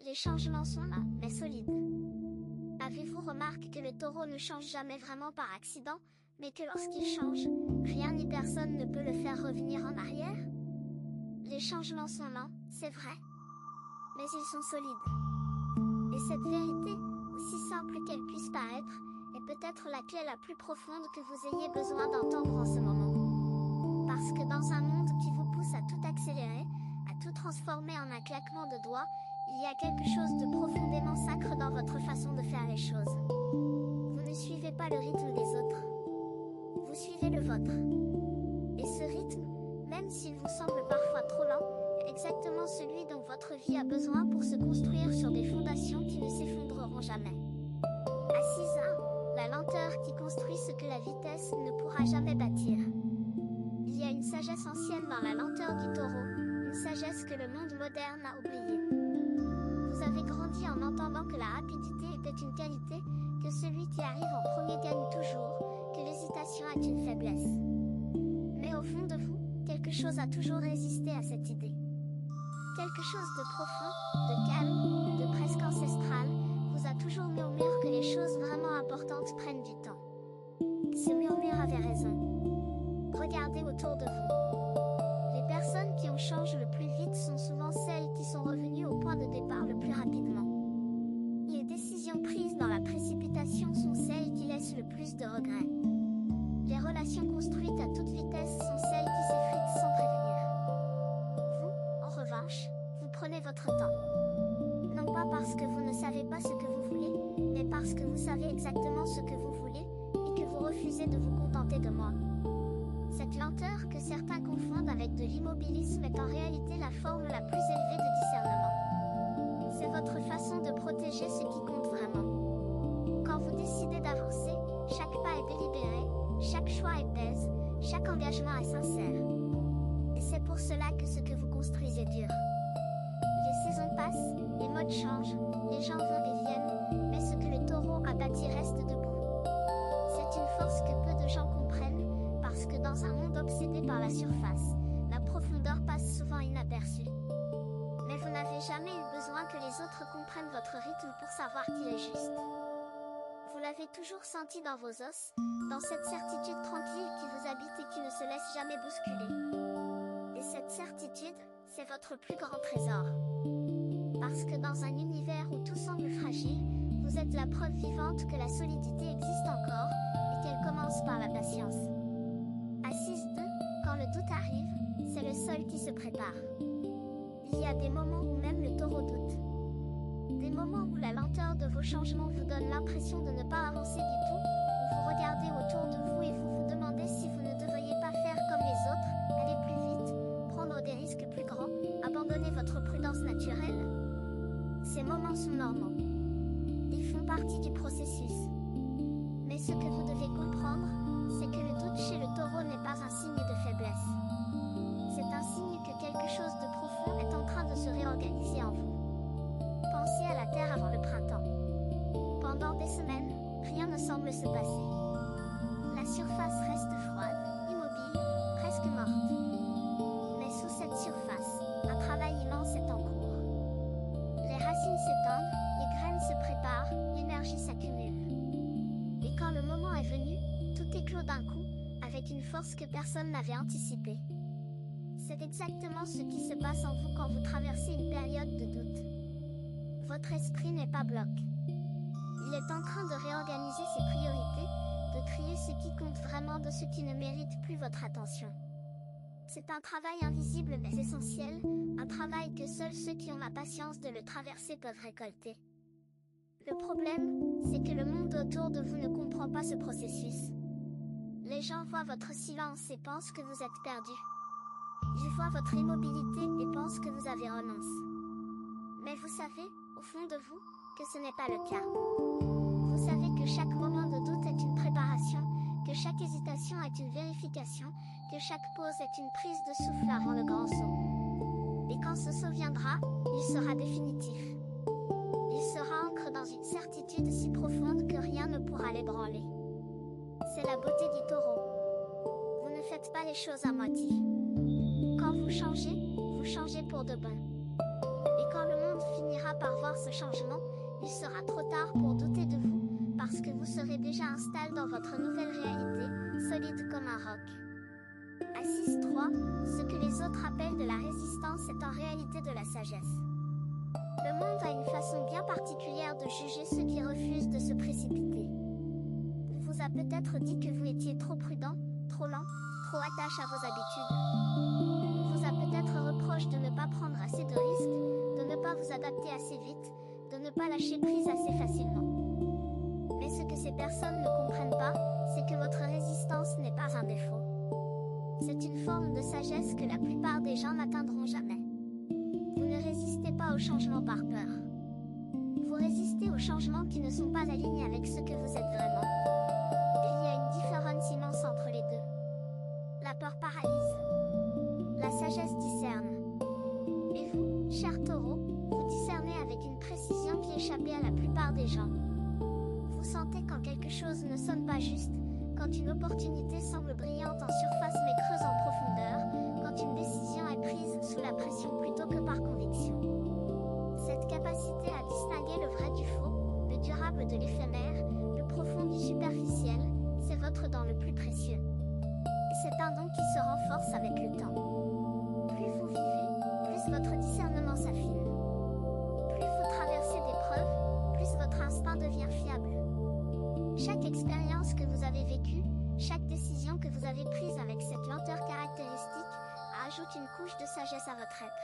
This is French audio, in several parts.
Les changements sont là, mais solides. Avez-vous remarqué que le taureau ne change jamais vraiment par accident, mais que lorsqu'il change, rien ni personne ne peut le faire revenir en arrière? Les changements sont lents, c'est vrai, mais ils sont solides. Et cette vérité, aussi simple qu'elle puisse paraître, est peut-être la clé la plus profonde que vous ayez besoin d'entendre en ce moment. Parce que dans un monde qui vous pousse à tout accélérer, à tout transformer en un claquement de doigts, il y a quelque chose de profondément sacré dans votre façon de faire les choses. Vous ne suivez pas le rythme des autres. Vous suivez le vôtre. Et ce rythme, même s'il vous semble parfois trop lent, est exactement celui dont votre vie a besoin pour se construire sur des fondations qui ne s'effondreront jamais. Assise à la lenteur qui construit ce que la vitesse ne pourra jamais bâtir. Il y a une sagesse ancienne dans la lenteur du taureau, une sagesse que le monde moderne a oubliée. Vous avez grandi en entendant que la rapidité était une qualité, que celui qui arrive en premier gagne toujours, que l'hésitation est une faiblesse. Mais au fond de vous, quelque chose a toujours résisté à cette idée. Quelque chose de profond, de calme, de presque ancestral, vous a toujours murmuré que les choses vraiment importantes prennent du temps. Ce murmure avait raison. Regardez autour de vous. Les personnes qui ont changé le plus vite sont souvent celles qui sont revenues au point de départ le plus rapidement. Les décisions prises dans la précipitation sont celles qui laissent le plus de regrets. Les relations construites à toute vitesse sont celles qui s'effritent sans prévenir. Vous, en revanche, vous prenez votre temps. Non pas parce que vous ne savez pas ce que vous voulez, mais parce que vous savez exactement ce que vous voulez, et que vous refusez de vous contenter de moi. Cette lenteur que certains confondent avec de l'immobilisme est en réalité la forme la plus élevée de discernement. C'est votre façon de protéger ce qui compte vraiment. Quand vous décidez d'avancer, chaque pas est délibéré, chaque choix est pèse, chaque engagement est sincère. Et c'est pour cela que ce que vous construisez dure. Les saisons passent, les modes changent, les gens vont et viennent, mais ce que le taureau a bâti reste debout. C'est une force que peu de gens comprennent, parce que dans un monde obsédé par la surface, la profondeur passe souvent inaperçue. Mais vous n'avez jamais eu besoin que les autres comprennent votre rythme pour savoir qu'il est juste. Vous l'avez toujours senti dans vos os, dans cette certitude tranquille qui vous habite et qui ne se laisse jamais bousculer. Et cette certitude, c'est votre plus grand trésor. Parce que dans un univers où tout semble fragile, vous êtes la preuve vivante que la solidité existe encore, et qu'elle commence par la patience. Assise 2, quand le doute arrive, c'est le sol qui se prépare. Il y a des moments où même le taureau doute. Des moments où la lenteur de vos changements vous donne l'impression de ne pas avancer du tout, où vous regardez autour de vous et vous vous demandez si vous ne devriez pas faire comme les autres, aller plus vite, prendre des risques plus grands, abandonner votre prudence naturelle. Ces moments sont normaux. Ils font partie du processus. Mais ce que vous devez comprendre, c'est que le doute chez le taureau n'est pas un signe de faiblesse. C'est un signe que quelque chose de profond est en train de se réorganiser en vous. Pensez à la terre avant le printemps. Pendant des semaines, rien ne semble se passer. La surface reste froide, immobile, presque morte. Mais sous cette surface, un travail immense est en cours. Les racines s'étendent, les graines se préparent, l'énergie s'accumule. Et quand le moment est venu, tout éclot d'un coup, avec une force que personne n'avait anticipée. C'est exactement ce qui se passe en vous quand vous traversez une période de doute. Votre esprit n'est pas bloc. Il est en train de réorganiser ses priorités, de trier ce qui compte vraiment de ce qui ne mérite plus votre attention. C'est un travail invisible mais essentiel, un travail que seuls ceux qui ont la patience de le traverser peuvent récolter. Le problème, c'est que le monde autour de vous ne comprend pas ce processus. Les gens voient votre silence et pensent que vous êtes perdu. Ils voient votre immobilité et pensent que vous avez renoncé. Mais vous savez, au fond de vous, que ce n'est pas le cas. Vous savez que chaque moment de doute est une préparation, que chaque hésitation est une vérification, que chaque pause est une prise de souffle avant le grand saut. Et quand ce saut viendra, il sera définitif. Il sera ancré dans une certitude si profonde que rien ne pourra l'ébranler. C'est la beauté du taureau. Vous ne faites pas les choses à moitié. Quand vous changez pour de bon. Et quand le monde finira par voir voir ce changement, il sera trop tard pour douter de vous, parce que vous serez déjà installé dans votre nouvelle réalité, solide comme un roc. Assise 3, ce que les autres appellent de la résistance est en réalité de la sagesse. Le monde a une façon bien particulière de juger ceux qui refusent de se précipiter. Il vous a peut-être dit que vous étiez trop prudent, trop lent, trop attaché à vos habitudes. Il vous a peut-être reproché de ne pas prendre assez de risques, de ne pas vous adapter assez vite, de ne pas lâcher prise assez facilement. Mais ce que ces personnes ne comprennent pas, c'est que votre résistance n'est pas un défaut. C'est une forme de sagesse que la plupart des gens n'atteindront jamais. Vous ne résistez pas au changement par peur. Vous résistez aux changements qui ne sont pas alignés avec ce que vous êtes vraiment. Il y a une différence immense entre les deux. La peur paralyse. La sagesse discerne. Et vous, cher taureau, vous discernez avec une précision qui échappait à la plupart des gens. Vous sentez quand quelque chose ne sonne pas juste, quand une opportunité semble brillante en surface mais creuse en profondeur, quand une décision est prise sous la pression plutôt que par conviction. Cette capacité à distinguer le vrai du faux, le durable de l'éphémère, le profond du superficiel, c'est votre don le plus précieux. Et c'est un don qui se renforce avec le temps. Plus vous vivez, plus votre discernement s'affine. Plus vous traversez des preuves, plus votre instinct devient fiable. Chaque expérience que vous avez vécue, chaque décision que vous avez prise avec cette lenteur caractéristique, ajoute une couche de sagesse à votre être.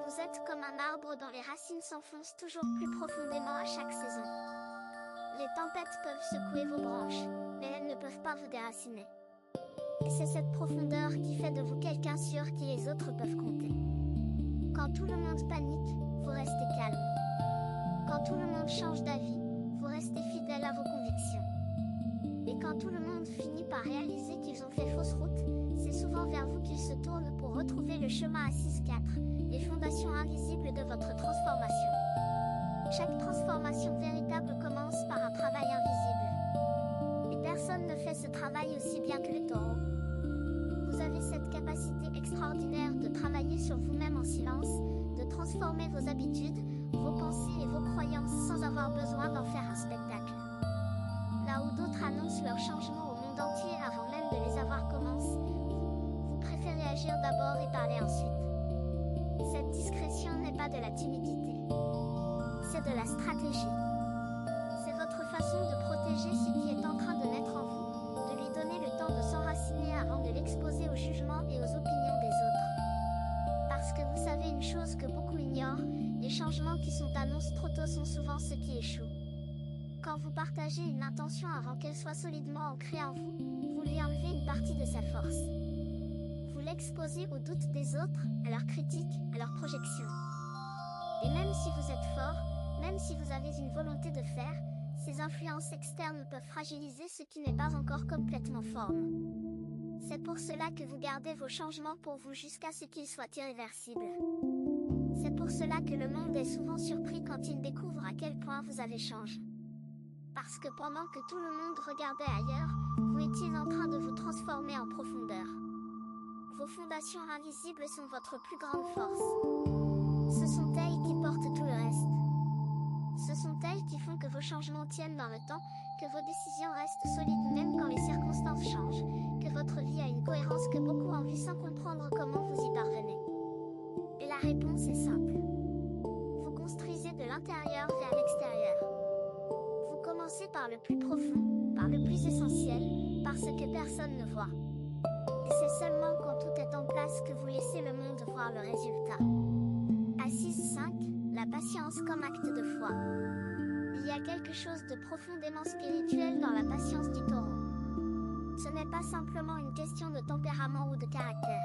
Vous êtes comme un arbre dont les racines s'enfoncent toujours plus profondément à chaque saison. Les tempêtes peuvent secouer vos branches, mais elles ne peuvent pas vous déraciner. Et c'est cette profondeur qui fait de vous quelqu'un sur qui les autres peuvent compter. Quand tout le monde panique, vous restez calme. Quand tout le monde change d'avis, vous restez fidèle à vos convictions. Et quand tout le monde finit par réaliser qu'ils ont fait fausse route, c'est souvent vers vous qu'ils se tournent pour retrouver le chemin à 6-4, les fondations invisibles de votre transformation. Chaque transformation véritable commence par un travail invisible. Et personne ne fait ce travail aussi bien que le taureau. Vous avez cette capacité extraordinaire de travailler sur vous-même en silence, de transformer vos habitudes, vos pensées et vos croyances sans avoir besoin d'en faire un spectacle. Là où d'autres annoncent leurs changements au monde entier avant même de les avoir commencé, vous préférez agir d'abord et parler ensuite. Cette discrétion n'est pas de la timidité, c'est de la stratégie. C'est votre façon de protéger ce qui est en train de naître en vous, de lui donner le temps de s'enraciner avant de l'exposer au jugement et aux opinions des autres. Parce que vous savez une chose que beaucoup ignorent, les changements qui sont annoncés trop tôt sont souvent ceux qui échouent. Quand vous partagez une intention avant qu'elle soit solidement ancrée en vous, vous lui enlevez une partie de sa force. Vous l'exposez aux doutes des autres, à leurs critiques, à leurs projections. Et même si vous êtes fort, même si vous avez une volonté de faire, ces influences externes peuvent fragiliser ce qui n'est pas encore complètement forme. C'est pour cela que vous gardez vos changements pour vous jusqu'à ce qu'ils soient irréversibles. C'est pour cela que le monde est souvent surpris quand il découvre à quel point vous avez changé. Parce que pendant que tout le monde regardait ailleurs, vous étiez en train de vous transformer en profondeur. Vos fondations invisibles sont votre plus grande force. Ce sont elles qui portent tout le reste. Ce sont elles qui font que vos changements tiennent dans le temps, que vos décisions restent solides même quand les circonstances changent, que votre vie a une cohérence que beaucoup envient sans comprendre comment vous y parvenez. Et la réponse est simple. Vous construisez de l'intérieur vers l'extérieur. Vous commencez par le plus profond, par le plus essentiel, par ce que personne ne voit. Et c'est seulement quand tout est en place que vous laissez le monde voir le résultat. Assise 5, la patience comme acte de foi. Il y a quelque chose de profondément spirituel dans la patience du taureau. Ce n'est pas simplement une question de tempérament ou de caractère.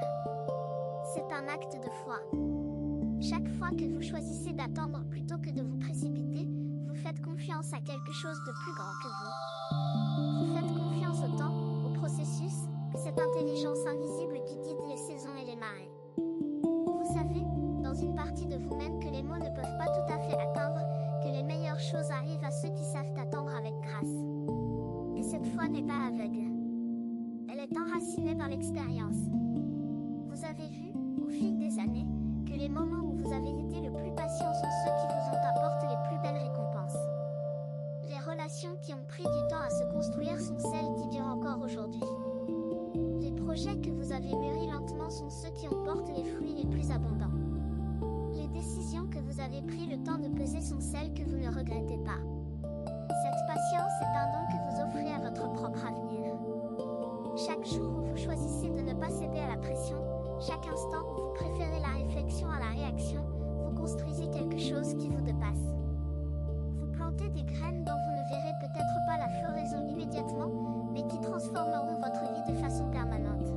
C'est un acte de foi. Chaque fois que vous choisissez d'attendre plutôt que de vous précipiter, vous faites confiance à quelque chose de plus grand que vous. Vous faites confiance au temps, au processus, à cette intelligence invisible qui guide les saisons et les marées. Vous savez, dans une partie de vous-même que les mots ne peuvent pas tout à fait atteindre, que les meilleures choses arrivent à ceux qui savent attendre avec grâce. Et cette foi n'est pas aveugle. Elle est enracinée par l'expérience. Vous avez vu, au fil des années, que les moments où vous avez été le plus patient sont ceux qui vous ont pris le temps de peser son sel que vous ne regrettez pas. Cette patience est un don que vous offrez à votre propre avenir. Chaque jour où vous choisissez de ne pas céder à la pression, chaque instant où vous préférez la réflexion à la réaction, vous construisez quelque chose qui vous dépasse. Vous plantez des graines dont vous ne verrez peut-être pas la floraison immédiatement, mais qui transformeront votre vie de façon permanente.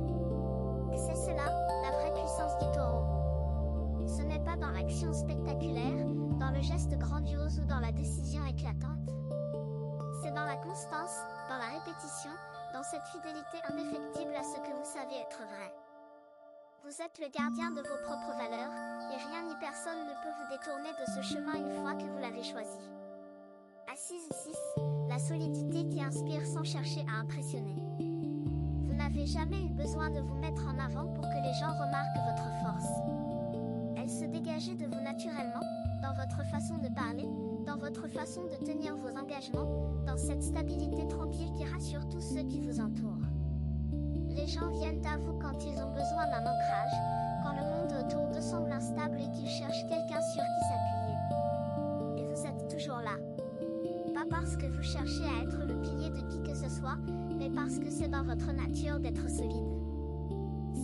C'est cela, la vraie puissance du taureau. Ce n'est pas dans l'action spectaculaire, dans le geste grandiose ou dans la décision éclatante. C'est dans la constance, dans la répétition, dans cette fidélité indéfectible à ce que vous savez être vrai. Vous êtes le gardien de vos propres valeurs, et rien ni personne ne peut vous détourner de ce chemin une fois que vous l'avez choisi. Assise 6, la solidité qui inspire sans chercher à impressionner. Vous n'avez jamais eu besoin de vous mettre en avant pour que les gens remarquent votre force. Elle se dégageait de vous naturellement, dans votre façon de parler, dans votre façon de tenir vos engagements, dans cette stabilité tranquille qui rassure tous ceux qui vous entourent. Les gens viennent à vous quand ils ont besoin d'un ancrage, quand le monde autour d'eux semble instable et qu'ils cherchent quelqu'un sur qui s'appuyer. Et vous êtes toujours là. Pas parce que vous cherchez à être le pilier de qui que ce soit, mais parce que c'est dans votre nature d'être solide.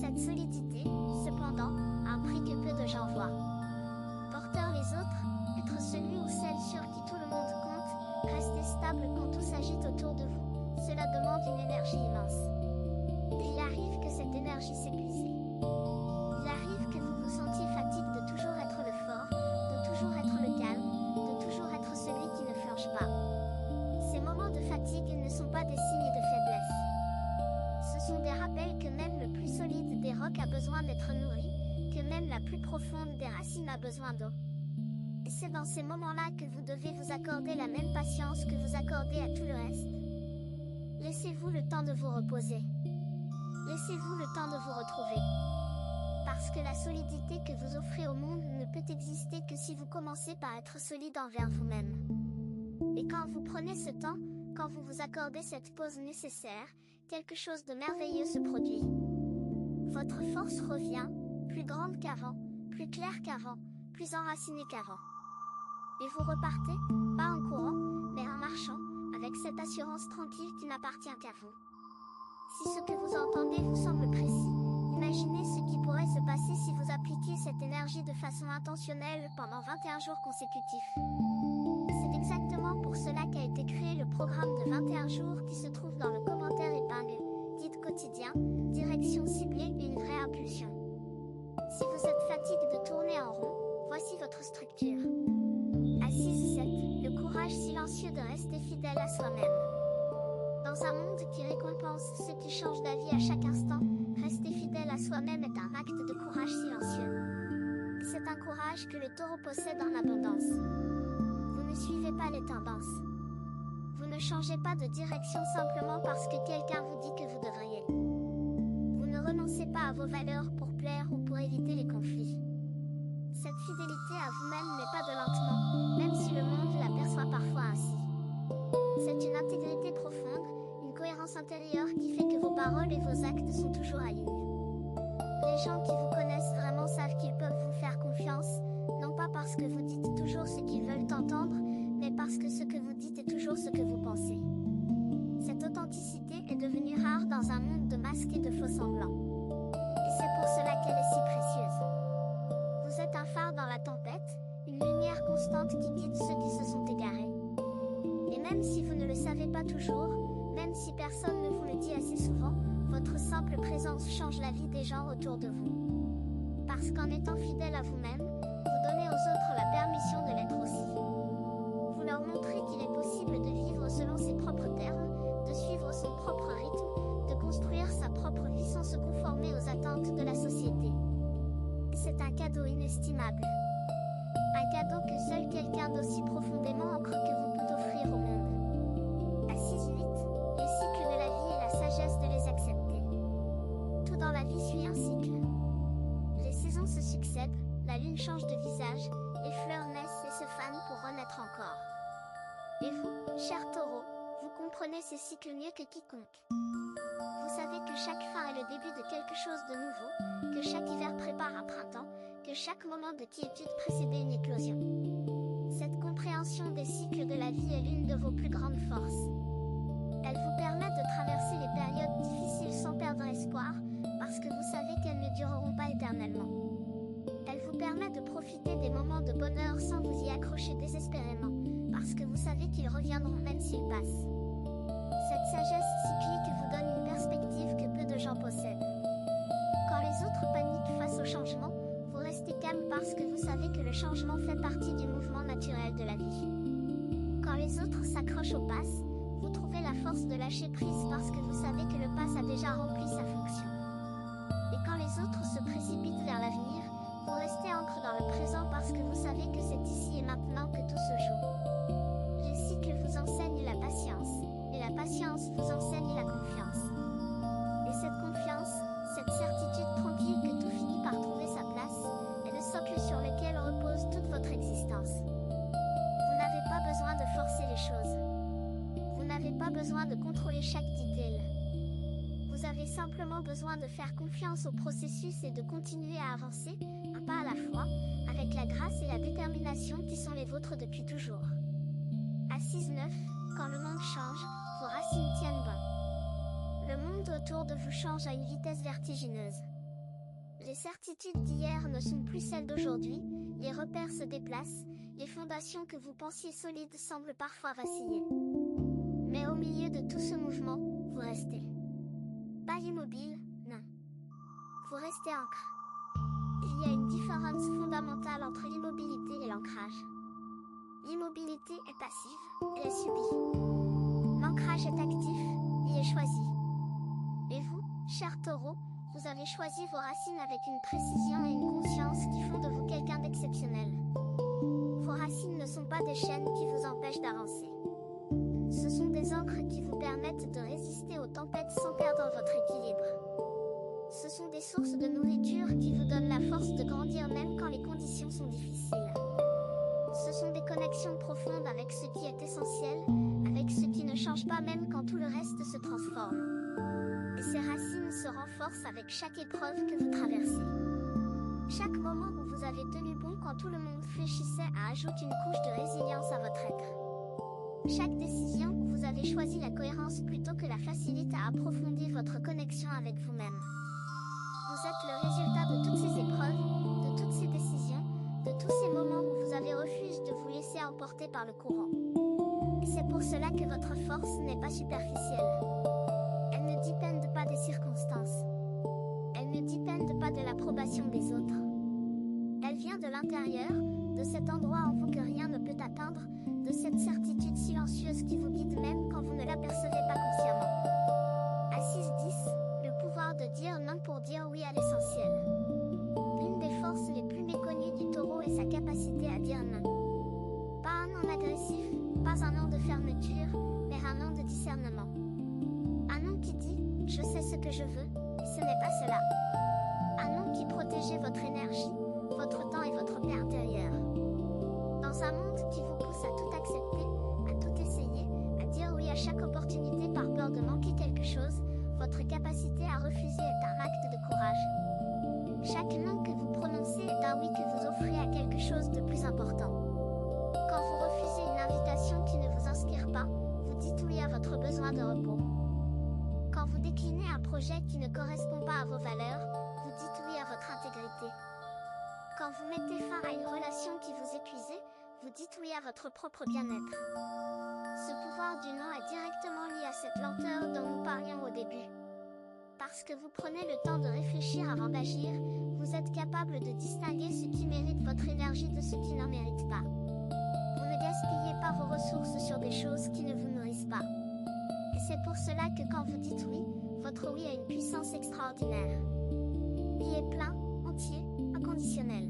Cette solidité, cependant, a un prix que peu de gens voient. Porteur les autres, être celui ou celle sur qui tout le monde compte, rester stable quand tout s'agite autour de vous, cela demande une énergie immense. Et il arrive que cette énergie s'épuise. Il arrive que vous vous sentiez fatigué de toujours être le fort, de toujours être le calme, de toujours être celui qui ne flanche pas. Ces moments de fatigue ne sont pas des signes de faiblesse. Ce sont des rappels que même le plus solide des rocs a besoin d'être nourri, que même la plus profonde des racines a besoin d'eau. Et c'est dans ces moments-là que vous devez vous accorder la même patience que vous accordez à tout le reste. Laissez-vous le temps de vous reposer. Laissez-vous le temps de vous retrouver. Parce que la solidité que vous offrez au monde ne peut exister que si vous commencez par être solide envers vous-même. Et quand vous prenez ce temps, quand vous vous accordez cette pause nécessaire, quelque chose de merveilleux se produit. Votre force revient, plus grande qu'avant, plus claire qu'avant, plus enracinée qu'avant. Et vous repartez, pas en courant, mais en marchant, avec cette assurance tranquille qui n'appartient qu'à vous. Si ce que vous entendez vous semble précis, imaginez ce qui pourrait se passer si vous appliquiez cette énergie de façon intentionnelle pendant 21 jours consécutifs. C'est exactement pour cela qu'a été créé le programme de 21 jours qui se trouve dans le commentaire épingle, guide quotidien, direction ciblée et une vraie impulsion. Si vous êtes fatigué de tourner en rond, voici votre structure. Assise 7, le courage silencieux de rester fidèle à soi-même. Dans un monde qui récompense ceux qui changent d'avis à chaque instant, rester fidèle à soi-même est un acte de courage silencieux. C'est un courage que le taureau possède en abondance. Vous ne suivez pas les tendances. Vous ne changez pas de direction simplement parce que quelqu'un vous dit que vous devriez. Vous ne renoncez pas à vos valeurs pour plaire ou pour éviter les conflits. Cette fidélité à vous-même n'est pas de lentement, même si le monde l'aperçoit parfois ainsi. C'est une intégrité profonde, une cohérence intérieure qui fait que vos paroles et vos actes sont toujours alignés. Les gens qui vous connaissent vraiment savent qu'ils peuvent vous faire confiance, non pas parce que vous dites toujours ce qu'ils veulent entendre, mais parce que ce que vous dites est toujours ce que vous pensez. Cette authenticité est devenue rare dans un monde de masques et de faux semblants. Et c'est pour cela qu'elle est si précieuse. Vous êtes un phare dans la tempête, une lumière constante qui guide ceux qui se sont égarés. Et même si vous ne le savez pas toujours, même si personne ne vous le dit assez souvent, votre simple présence change la vie des gens autour de vous. Parce qu'en étant fidèle à vous-même, vous donnez aux autres la permission de l'être aussi. Vous leur montrez qu'il est possible de vivre selon ses propres termes, de suivre son propre rythme, de construire sa propre vie sans se conformer aux attentes de la société. C'est un cadeau inestimable. Un cadeau que seul quelqu'un d'aussi profondément ancré que vous peut offrir au monde. Assise 8, les cycles de la vie et la sagesse de les accepter. Tout dans la vie suit un cycle. Les saisons se succèdent, la lune change de visage, les fleurs naissent et se fanent pour renaître encore. Et vous, cher taureau, vous comprenez ces cycles mieux que quiconque. Vous savez que chaque fin est le début de quelque chose de nouveau, que chaque hiver prépare un printemps, que chaque moment de quiétude précédait une éclosion. Cette compréhension des cycles de la vie est l'une de vos plus grandes forces. Elle vous permet de traverser les périodes difficiles sans perdre espoir, parce que vous savez qu'elles ne dureront pas éternellement. Elle vous permet de profiter des moments de bonheur sans vous y accrocher désespérément, parce que vous savez qu'ils reviendront même s'ils passent. Cette sagesse cyclique vous donne une perspective que peu de gens possèdent. Quand les autres paniquent face au changement, vous restez calme parce que vous savez que le changement fait partie du mouvement naturel de la vie. Quand les autres s'accrochent au pass, vous trouvez la force de lâcher prise parce que vous savez que le pass a déjà rempli sa fonction. Et quand les autres se précipitent vers l'avenir, vous restez ancré dans le présent parce que vous savez que c'est ici et maintenant que tout se joue. Les cycles vous enseignent la patience, et la patience vous enseigne la confiance. Et cette confiance, cette certitude tranquille que tout finit par trouver sa place, est le socle sur lequel repose toute votre existence. Vous n'avez pas besoin de forcer les choses. Vous n'avez pas besoin de contrôler chaque detail. Vous avez simplement besoin de faire confiance au processus et de continuer à avancer, un pas à la fois, avec la grâce et la détermination qui sont les vôtres depuis toujours. Assise 9, quand le monde change, vos racines tiennent bon. Le monde autour de vous change à une vitesse vertigineuse. Les certitudes d'hier ne sont plus celles d'aujourd'hui, les repères se déplacent, les fondations que vous pensiez solides semblent parfois vaciller. Mais au milieu de tout ce mouvement, vous restez. Pas immobile, non. Vous restez ancré. Il y a une différence fondamentale entre l'immobilité et l'ancrage. L'immobilité est passive, elle est subie. L'ancrage est actif, il est choisi. Et vous, cher taureau, vous avez choisi vos racines avec une précision et une conscience qui font de vous quelqu'un d'exceptionnel. Vos racines ne sont pas des chaînes qui vous empêchent d'avancer. Ce sont des ancres qui vous permettent de résister aux tempêtes sans perdre votre équilibre. Ce sont des sources de nourriture qui vous donnent la force de grandir même quand les conditions sont difficiles. Ce sont des connexions profondes avec ce qui est essentiel, avec ce qui ne change pas même quand tout le reste se transforme. Et ces racines se renforcent avec chaque épreuve que vous traversez. Chaque moment où vous avez tenu bon quand tout le monde fléchissait ajoute une couche de résilience à votre être. Chaque décision où vous avez choisi la cohérence plutôt que la facilité a approfondi votre connexion avec vous-même. Vous êtes le résultat de toutes ces épreuves, de toutes ces décisions, de tous ces moments où vous avez refusé de vous laisser emporter par le courant. Et c'est pour cela que votre force n'est pas superficielle. Elle ne dépend pas des circonstances. Elle ne dépend pas de l'approbation des autres. Elle vient de l'intérieur, de cet endroit en vous que rien ne peut atteindre, de cette certitude silencieuse qui vous guide même quand vous ne l'apercevez pas consciemment. Assise 10, le pouvoir de dire non pour dire oui à l'essentiel. L'une des forces les plus méconnues du taureau est sa capacité à dire non. Pas un non agressif, pas un non de fermeture, mais un non de discernement. Un non qui dit « je sais ce que je veux, et ce n'est pas cela ». Un non qui protège votre énergie, votre temps et votre paix intérieure. Dans un monde qui vous pousse à tout accepter, à tout essayer, à dire oui à chaque opportunité par peur de manquer quelque chose, votre capacité à refuser est un acte de courage. Chaque non que vous prononcez est un oui que vous offrez à quelque chose de plus important. Quand vous refusez une invitation qui ne vous inspire pas, vous dites oui à votre besoin de repos. Quand vous déclinez un projet qui ne correspond pas à vos valeurs, vous dites oui à votre intégrité. Quand vous mettez fin à une relation qui vous épuise, vous dites oui à votre propre bien-être. Ce pouvoir du non est directement lié à cette lenteur dont nous parlions au début. Parce que vous prenez le temps de réfléchir avant d'agir, vous êtes capable de distinguer ce qui mérite votre énergie de ce qui n'en mérite pas. Vous ne gaspillez pas vos ressources sur des choses qui ne vous nourrissent pas. Et c'est pour cela que quand vous dites oui, votre oui a une puissance extraordinaire. Il est plein, entier, inconditionnel.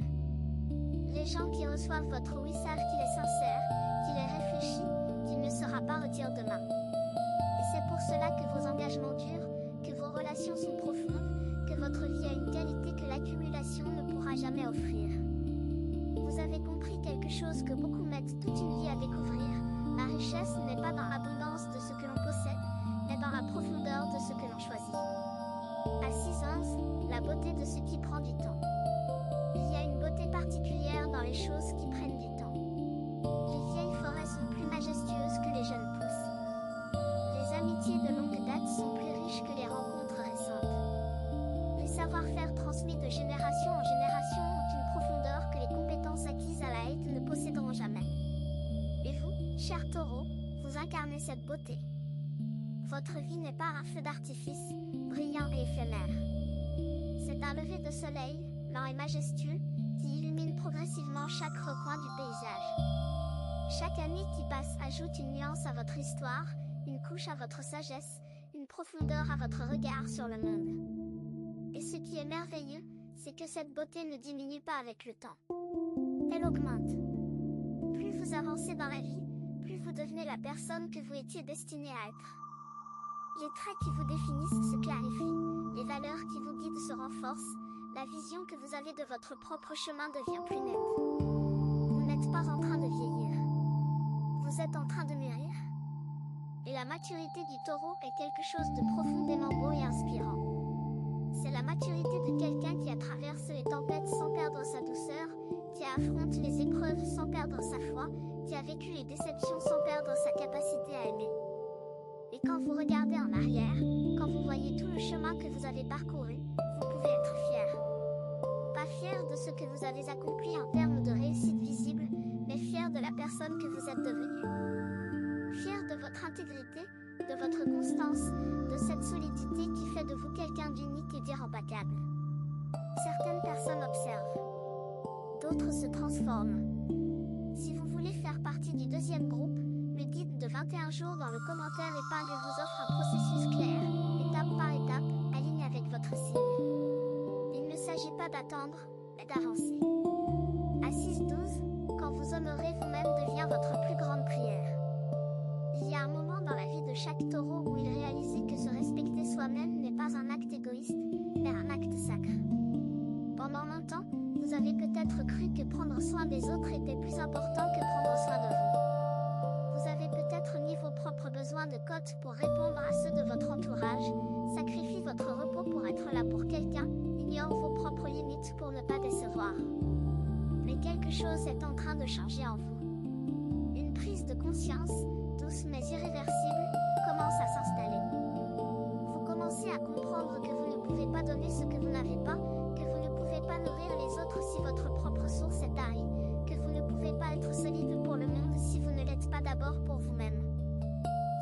Les gens qui reçoivent votre oui savent qu'il est sincère, qu'il est réfléchi, qu'il ne sera pas retiré demain. Et c'est pour cela que vos engagements durent, que vos relations sont profondes, que votre vie a une qualité que l'accumulation ne pourra jamais offrir. Vous avez compris quelque chose que beaucoup mettent toute une vie à découvrir. La richesse n'est pas dans l'abondance de ce que l'on possède, mais dans la profondeur de ce que l'on choisit. Assise 11, la beauté de ce qui prend du temps. Il y a une beauté particulière dans les choses qui prennent du temps. Les vieilles forêts sont plus majestueuses que les jeunes pousses. Les amitiés de longue date sont plus riches que les rencontres récentes. Les savoir-faire transmis de génération en génération ont une profondeur que les compétences acquises à la hête ne posséderont jamais. Et vous, cher taureau, vous incarnez cette beauté. Votre vie n'est pas un feu d'artifice, brillant et éphémère. C'est un lever de soleil, lent et majestueux, qui illumine progressivement chaque recoin du paysage. Chaque année qui passe ajoute une nuance à votre histoire, une couche à votre sagesse, une profondeur à votre regard sur le monde. Et ce qui est merveilleux, c'est que cette beauté ne diminue pas avec le temps. Elle augmente. Plus vous avancez dans la vie, plus vous devenez la personne que vous étiez destinée à être. Les traits qui vous définissent se clarifient, les valeurs qui vous guident se renforcent, la vision que vous avez de votre propre chemin devient plus nette. Vous n'êtes pas en train de vieillir. Vous êtes en train de mûrir. Et la maturité du taureau est quelque chose de profondément beau et inspirant. C'est la maturité de quelqu'un qui a traversé les tempêtes sans perdre sa douceur, qui affronte les épreuves sans perdre sa foi, qui a vécu les déceptions sans perdre sa capacité à aimer. Et quand vous regardez en arrière, quand vous voyez tout le chemin que vous avez parcouru, vous pouvez être fier. Pas fier de ce que vous avez accompli en termes de réussite visible, mais fier de la personne que vous êtes devenue. Fier de votre intégrité, de votre constance, de cette solidité qui fait de vous quelqu'un d'unique et d'irréprochable. Certaines personnes observent. D'autres se transforment. Si vous voulez faire partie du deuxième groupe, le guide de 21 jours dans le commentaire épingle vous offre un processus clair, étape par étape, aligné avec votre signe. Il ne s'agit pas d'attendre, mais d'avancer. À 6-12, quand vous honorez vous-même devient votre plus grande prière. Il y a un moment dans la vie de chaque taureau où il réalise que se respecter soi-même n'est pas un acte égoïste, mais un acte sacré. Pendant longtemps, vous avez peut-être cru que prendre soin des autres était plus important que prendre soin de vous. Vous avez peut-être mis vos propres besoins de cote pour répondre à ceux de votre entourage, sacrifié votre repos pour être là pour quelqu'un, ignore vos propres limites pour ne pas décevoir. Mais quelque chose est en train de changer en vous. Une prise de conscience, douce mais irréversible, commence à s'installer. Vous commencez à comprendre que vous ne pouvez pas donner ce que vous n'avez pas, que vous ne pouvez pas nourrir les autres si votre propre source est tarie, que vous ne pouvez pas être solide pour le monde si vous ne l'êtes pas d'abord pour vous-même.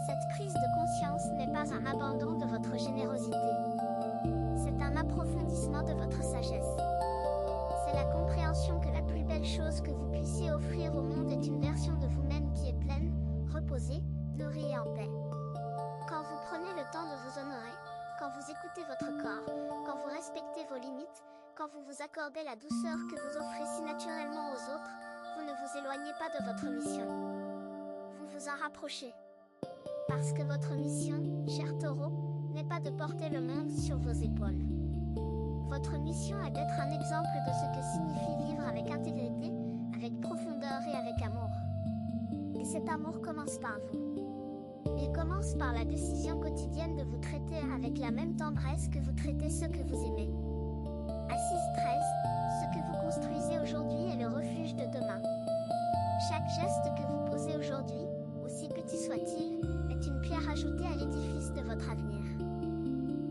Cette prise de conscience n'est pas un abandon de votre générosité. C'est un approfondissement de votre sagesse. C'est la compréhension que la plus belle chose que vous puissiez offrir au monde est une version de vous-même qui est pleine, reposée, nourrie et en paix. Quand vous prenez le temps de vous honorer, quand vous écoutez votre corps, quand vous respectez vos limites, quand vous vous accordez la douceur que vous offrez si naturellement aux autres, vous ne vous éloignez pas de votre mission. Vous vous en rapprochez. Parce que votre mission, cher taureau, n'est pas de porter le monde sur vos épaules. Votre mission est d'être un exemple de ce que signifie vivre avec intégrité, avec profondeur et avec amour. Et cet amour commence par vous. Il commence par la décision quotidienne de vous traiter avec la même tendresse que vous traitez ceux que vous aimez. À 6-13, ce que vous construisez aujourd'hui est le refuge de demain. Chaque geste que vous posez aujourd'hui, aussi petit soit-il, est une pierre ajoutée à l'édifice de votre avenir.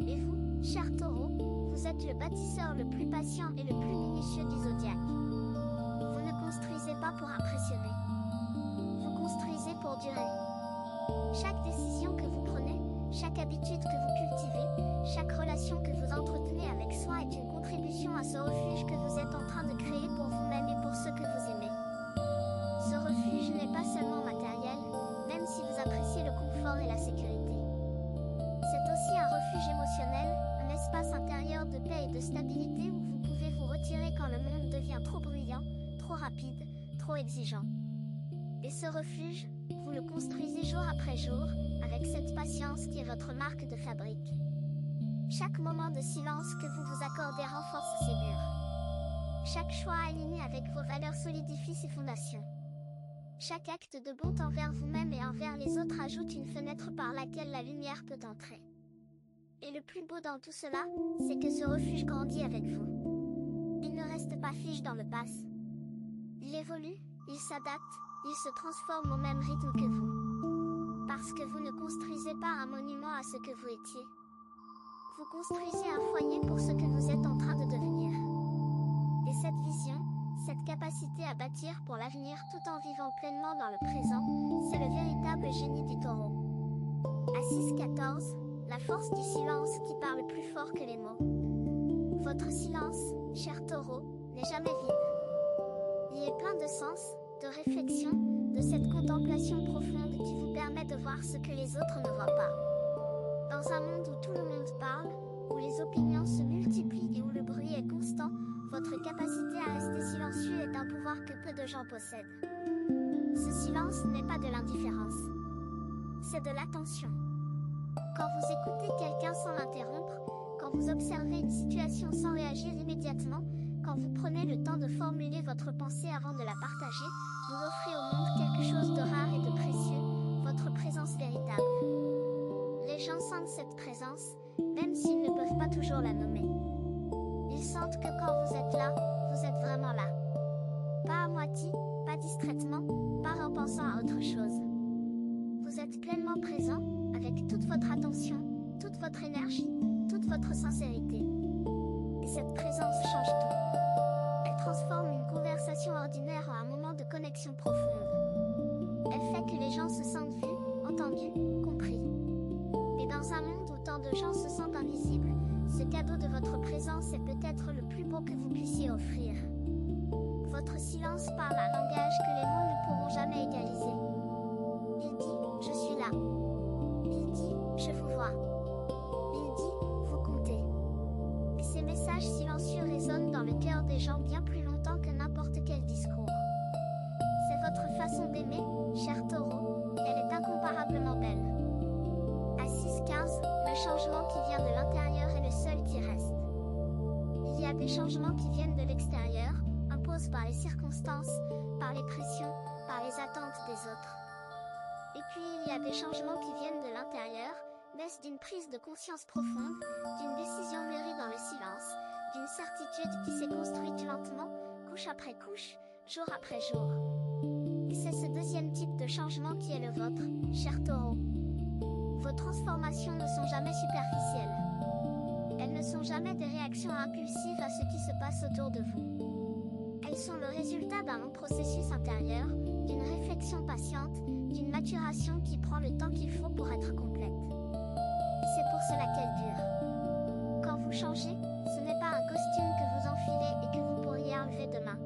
Et vous, cher taureau, vous êtes le bâtisseur le plus patient et le plus minutieux du zodiaque. Vous ne construisez pas pour impressionner. Vous construisez pour durer. Chaque décision que vous prenez, chaque habitude que vous cultivez, chaque relation que vous entretenez avec soin est une contribution à ce refuge que vous êtes en train de créer pour vous-même et pour ceux que vous aimez. Ce refuge n'est pas seulement matériel, même si vous appréciez le confort et la sécurité. C'est aussi un refuge émotionnel, un espace intérieur de paix et de stabilité où vous pouvez vous retirer quand le monde devient trop bruyant, trop rapide, trop exigeant. Et ce refuge, vous le construisez jour après jour, avec cette patience qui est votre marque de fabrique. Chaque moment de silence que vous vous accordez renforce ces murs. Chaque choix aligné avec vos valeurs solidifie ses fondations. Chaque acte de bonté envers vous-même et envers les autres ajoute une fenêtre par laquelle la lumière peut entrer. Et le plus beau dans tout cela, c'est que ce refuge grandit avec vous. Il ne reste pas figé dans le passé. Il évolue, il s'adapte, il se transforme au même rythme que vous. Parce que vous ne construisez pas un monument à ce que vous étiez. Vous construisez un foyer pour ce que vous êtes en train de devenir. Et cette vision, cette capacité à bâtir pour l'avenir tout en vivant pleinement dans le présent, c'est le véritable génie du taureau. À 6-14, la force du silence qui parle plus fort que les mots. Votre silence, cher taureau, n'est jamais vide. Il est plein de sens, de réflexion, de cette contemplation profonde qui vous permet de voir ce que les autres ne voient pas. Dans un monde où tout le monde parle, où les opinions se multiplient et où le bruit est constant, votre capacité à rester silencieux est un pouvoir que peu de gens possèdent. Ce silence n'est pas de l'indifférence. C'est de l'attention. Quand vous écoutez quelqu'un sans l'interrompre, quand vous observez une situation sans réagir immédiatement, quand vous prenez le temps de formuler votre pensée avant de la partager, vous offrez au monde quelque chose de rare et de précieux, votre présence véritable. Les gens sentent cette présence, même s'ils ne peuvent pas toujours la nommer. Ils sentent que quand vous êtes là, vous êtes vraiment là. Pas à moitié, pas distraitement, pas en pensant à autre chose. Vous êtes pleinement présent, avec toute votre attention, toute votre énergie, toute votre sincérité. Et cette présence change tout. Elle transforme une conversation ordinaire en un moment de connexion profonde. Elle fait que les gens se sentent vus, entendus, compris. Et dans un monde où tant de gens se sentent invisibles, ce cadeau de votre présence est peut-être le plus beau que vous puissiez offrir. Votre silence parle un langage que les mots ne pourront jamais égaliser. Il dit « Je suis là ». Il dit « Je vous vois ». Il dit « Vous comptez ». Et ces messages silencieux résonnent dans le cœur des gens bien plus longtemps que n'importe quel discours. C'est votre façon d'aimer, cher taureau, elle est incomparablement belle. À 6-15, le changement qui vient de l'intérieur est le seul qui reste. Il y a des changements qui viennent de l'extérieur, imposés par les circonstances, par les pressions, par les attentes des autres. Et puis il y a des changements qui viennent de l'intérieur, naissent d'une prise de conscience profonde, d'une décision mûrie dans le silence, d'une certitude qui s'est construite lentement, couche après couche, jour après jour. Et c'est ce deuxième type de changement qui est le vôtre, cher taureau. Vos transformations ne sont jamais superficielles. Elles ne sont jamais des réactions impulsives à ce qui se passe autour de vous. Elles sont le résultat d'un long processus intérieur, d'une réflexion patiente, d'une maturation qui prend le temps qu'il faut pour être complète. Et c'est pour cela qu'elle dure. Quand vous changez, ce n'est pas un costume que vous enfilez et que vous pourriez enlever demain.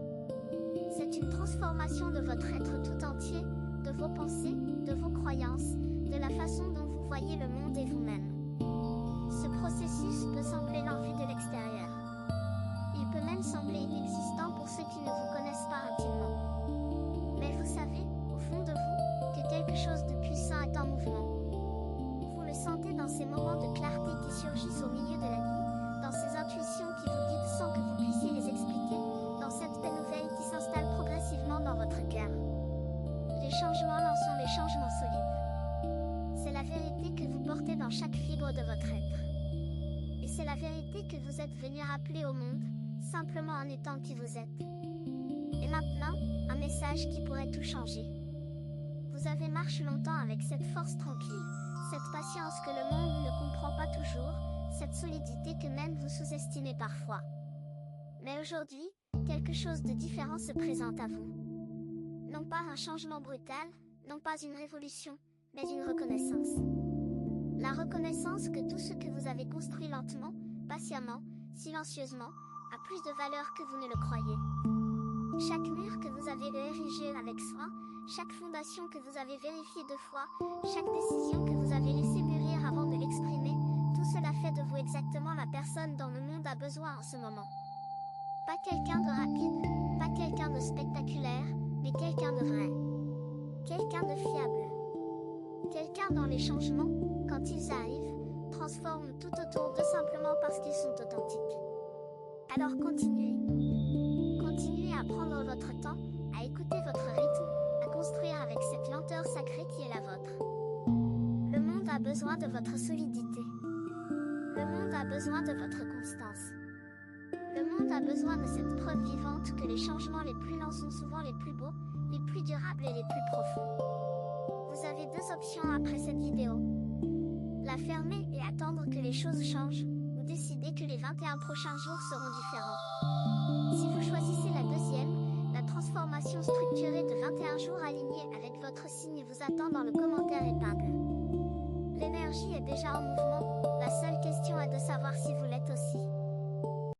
C'est une transformation de votre être tout entier, de vos pensées, de vos croyances, de la façon dont vous voyez le monde et vous-même. Ce processus peut sembler lent vu de l'extérieur. Il peut même sembler inexistant pour ceux qui ne vous connaissent pas intimement. Mais vous savez, au fond de vous, que quelque chose de puissant est en mouvement. Vous le sentez dans ces moments de clarté qui surgissent au milieu de la nuit, dans ces intuitions qui vous guident sans que vous puissiez les expliquer, dans cette paix nouvelle qui s'installe progressivement dans votre cœur. Les changements en sont les changements solides. C'est la vérité que vous portez dans chaque fibre de votre être. Et c'est la vérité que vous êtes venu rappeler au monde, simplement en étant qui vous êtes. Et maintenant, un message qui pourrait tout changer. Vous avez marché longtemps avec cette force tranquille, cette patience que le monde ne comprend pas toujours, cette solidité que même vous sous-estimez parfois. Mais aujourd'hui, quelque chose de différent se présente à vous. Non pas un changement brutal, non pas une révolution, mais une reconnaissance. La reconnaissance que tout ce que vous avez construit lentement, patiemment, silencieusement, a plus de valeur que vous ne le croyez. Chaque mur que vous avez érigé avec soin, chaque fondation que vous avez vérifiée 2 fois, chaque décision que vous avez laissée mûrir avant de l'exprimer, tout cela fait de vous exactement la personne dont le monde a besoin en ce moment. Pas quelqu'un de rapide, pas quelqu'un de spectaculaire, mais quelqu'un de vrai. Quelqu'un de fiable. Quelqu'un dont les changements, quand ils arrivent, transforment tout autour d'eux simplement parce qu'ils sont authentiques. Alors continuez. Continuez à prendre votre temps, à écouter votre rythme, à construire avec cette lenteur sacrée qui est la vôtre. Le monde a besoin de votre solidité. Le monde a besoin de votre constance. Le monde monde a besoin de cette preuve vivante que les changements les plus lents sont souvent les plus beaux, les plus durables et les plus profonds. Vous avez deux options après cette vidéo. La fermer et attendre que les choses changent, ou décider que les 21 prochains jours seront différents. Si vous choisissez la deuxième, la transformation structurée de 21 jours alignés avec votre signe vous attend dans le commentaire épingle. L'énergie est déjà en mouvement, la seule question est de savoir si vous l'êtes aussi.